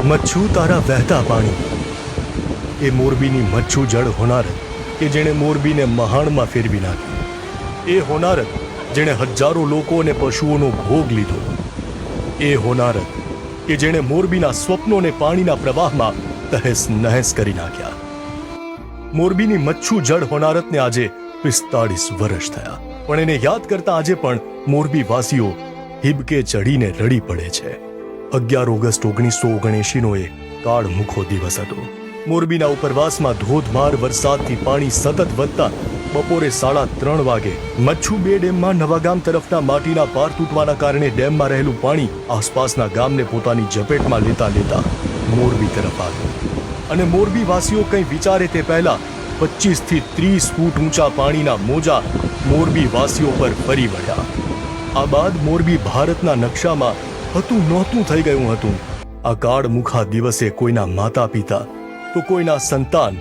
મચ્છુ તારા વહેતા પાણી, એ મોરબીની મચ્છુ જળ હોનારત કે જેણે મોરબીને મહાણમાં ફેરવી નાખી, એ હોનારત જેણે હજારો લોકો અને પશુઓનો ભોગ લીધો, એ હોનારત કે જેણે મોરબીના સ્વપ્નોને પાણીના પ્રવાહમાં તહેસ નહેસ કરી નાખ્યા. મોરબીની મચ્છુ જળ હોનારતને આજે 45 વર્ષ થયા, પણ એને યાદ કરતા આજે પણ મોરબી વાસીઓ હિબકે ચડીને રડી પડે છે. 11 ઓગસ્ટ 1979નો એ કાળમુખો દિવસ હતો. મોરબીના ઉપરવાસમાં ધોધમાર વરસાદથી પાણી સતત વધતા બપોરે 3:30 વાગે મચ્છુ 2 ડેમમાં નવાગામ તરફના માટીના પાર તૂટવાના કારણે ડેમમાં રહેલું પાણી આસપાસના ગામને પોતાની ઝપેટમાં લેતા લેતા મોરબી તરફ આવ્યું અને મોરબી વાસીઓ કંઈ વિચારે તે પહેલા 25 થી 30 ફૂટ ઊંચા પાણીના મોજા મોરબી વાસીઓ પર ફરી વળ્યા. આ બાદ મોરબી ભારતના નકશામાં હતું નહોતું થઈ ગયું હતું. આ કાળમુખા દિવસે કોઈના માતા પિતા તો કોઈના સંતાન,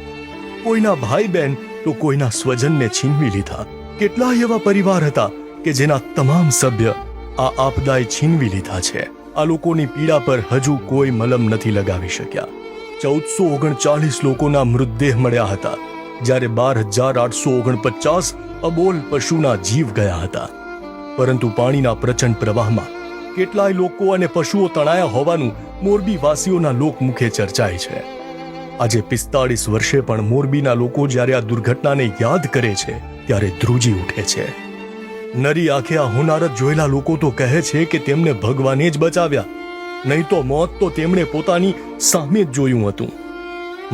કોઈના ભાઈ બહેન તો કોઈના સ્વજનને છીનવી લીધા. કેટલાય એવા પરિવાર હતા કે જેના તમામ સભ્ય આ આપદાએ છીનવી લીધા છે. આ લોકોની પીડા પર હજુ કોઈ મલમ નથી લગાવી શક્યા. 1439 લોકોના મૃતદેહ મળ્યા હતા, જ્યારે 12,849 અબોલ પશુના જીવ ગયા હતા. પરંતુ પાણીના પ્રચંડ પ્રવાહમાં કેટલાય લોકો અને પશુઓ તણાયા હોવાનું મોરબી વાસીઓના લોકમુખે ચર્ચાય છે. આજે 45 વર્ષે પણ મોરબીના લોકો જ્યારે આ દુર્ઘટનાને યાદ કરે છે ત્યારે ધ્રુજી ઉઠે છે. નરી આંખે આ હોનારત જોયેલા લોકો તો કહે છે કે તેમને ભગવાને જ બચાવ્યા, નહીં તો મોત તો તેમણે પોતાની સામે જ જોયું હતું.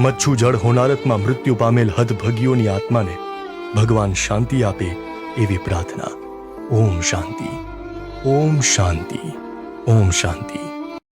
મચ્છુ જળ હોનારતમાં મૃત્યુ પામેલ હતભાગીઓની આત્માને ભગવાન શાંતિ આપે એવી પ્રાર્થના. ઓમ શાંતિ, ઓમ શાંતિ, ઓમ શાંતિ.